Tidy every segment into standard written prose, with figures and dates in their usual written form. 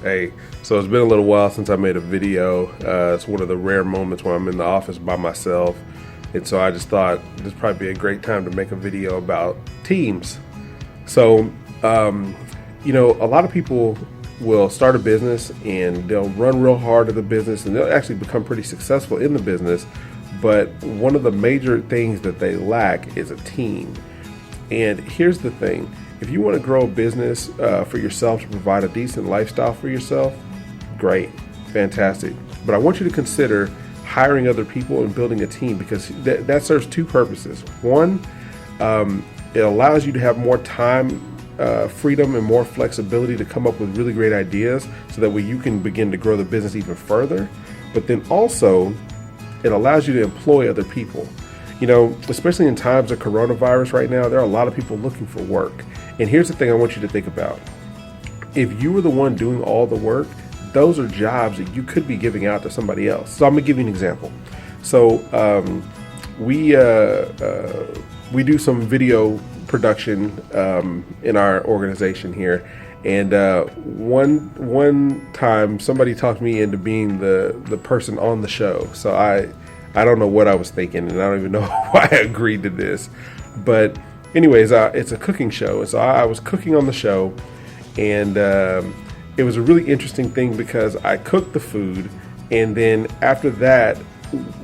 Hey, so it's been a little while since I made a video. It's one of the rare moments when I'm in the office by myself. And so I just thought this would probably be a great time to make a video about teams. So, a lot of people will start a business and they'll run real hard at the business and they'll actually become pretty successful in the business. But one of the major things that they lack is a team. And here's the thing. If you want to grow a business for yourself to provide a decent lifestyle for yourself, great, fantastic. But I want you to consider hiring other people and building a team, because that serves two purposes. One, it allows you to have more time, freedom, and more flexibility to come up with really great ideas, so that way you can begin to grow the business even further. But then also, it allows you to employ other people. Especially in times of coronavirus right now, there are a lot of people looking for work. And here's the thing I want you to think about. If you were the one doing all the work, those are jobs that you could be giving out to somebody else. So I'm gonna give you an example. So we do some video production in our organization here. And one time somebody talked me into being the person on the show. So I don't know what I was thinking, and I don't even know why I agreed to this. But anyways, it's a cooking show. So I was cooking on the show, and it was a really interesting thing because I cooked the food, and then after that,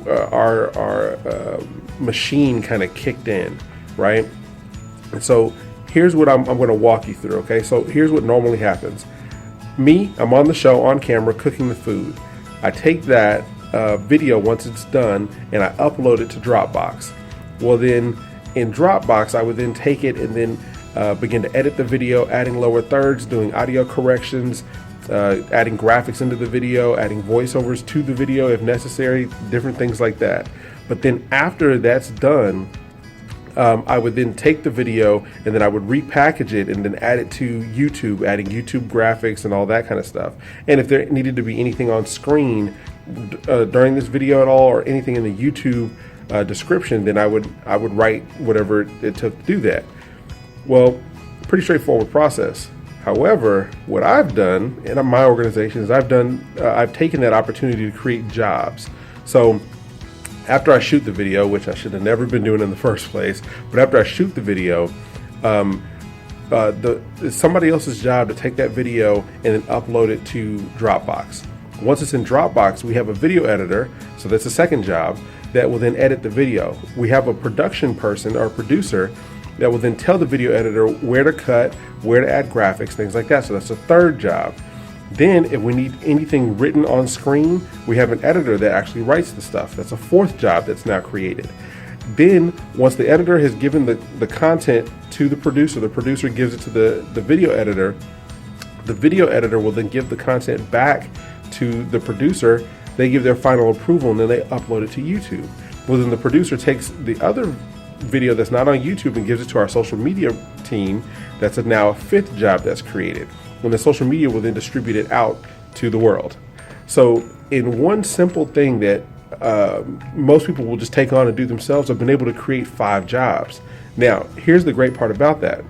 our machine kind of kicked in, right? And so here's what I'm going to walk you through, okay? So here's what normally happens. I'm on the show on camera cooking the food. I take that video once it's done and I upload it to Dropbox. Well, then in Dropbox, I would then take it and then begin to edit the video, adding lower thirds, doing audio corrections, adding graphics into the video, adding voiceovers to the video if necessary, different things like that. But then after that's done, I would then take the video and then I would repackage it and then add it to YouTube, adding YouTube graphics and all that kind of stuff. And if there needed to be anything on screen during this video at all, or anything in the YouTube description, then I would write whatever it took to do that. Well, pretty straightforward process. However, what I've done in my organization is I've taken that opportunity to create jobs. So after I shoot the video, which I should have never been doing in the first place, but after I shoot the video, it's somebody else's job to take that video and then upload it to Dropbox. Once it's in Dropbox, we have a video editor, so that's the second job, that will then edit the video. We have a production person or producer that will then tell the video editor where to cut, where to add graphics, things like that. So that's a third job. Then if we need anything written on screen, we have an editor that actually writes the stuff. That's a fourth job that's now created. Then once the editor has given the content to the producer gives it to the video editor. The video editor will then give the content back to the producer. They give their final approval and then they upload it to YouTube. Well, then the producer takes the other video that's not on YouTube and gives it to our social media team. That's now a fifth job that's created. And the social media will then distribute it out to the world. So in one simple thing that most people will just take on and do themselves, I've been able to create 5 jobs. Now, here's the great part about that.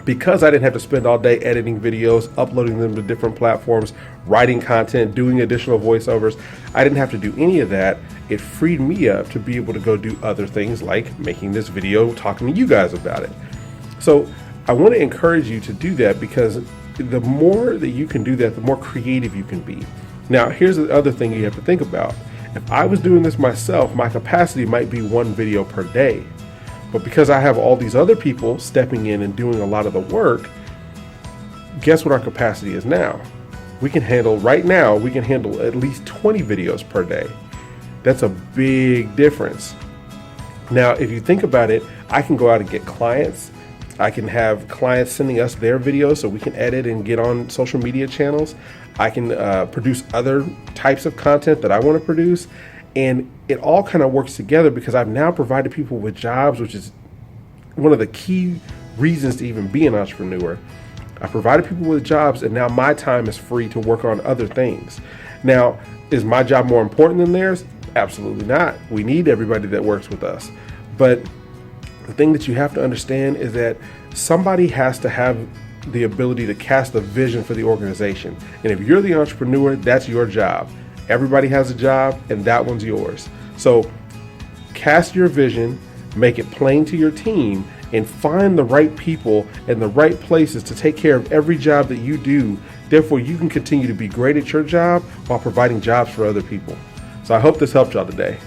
Because I didn't have to spend all day editing videos, uploading them to different platforms, writing content, doing additional voiceovers, I didn't have to do any of that. It freed me up to be able to go do other things like making this video, talking to you guys about it. So I want to encourage you to do that, because the more that you can do that, the more creative you can be. Now, here's the other thing you have to think about. If I was doing this myself, my capacity might be 1 video per day. But because I have all these other people stepping in and doing a lot of the work, guess what our capacity is now? Right now, we can handle at least 20 videos per day. That's a big difference. Now, if you think about it, I can go out and get clients. I can have clients sending us their videos so we can edit and get on social media channels. I can produce other types of content that I want to produce. And it all kind of works together because I've now provided people with jobs, which is one of the key reasons to even be an entrepreneur. I provided people with jobs, and now my time is free to work on other things. Now, is my job more important than theirs? Absolutely not. We need everybody that works with us. But the thing that you have to understand is that somebody has to have the ability to cast a vision for the organization. And if you're the entrepreneur, that's your job. Everybody has a job, and that one's yours. So cast your vision, make it plain to your team, and find the right people and the right places to take care of every job that you do. Therefore, you can continue to be great at your job while providing jobs for other people. So I hope this helped y'all today.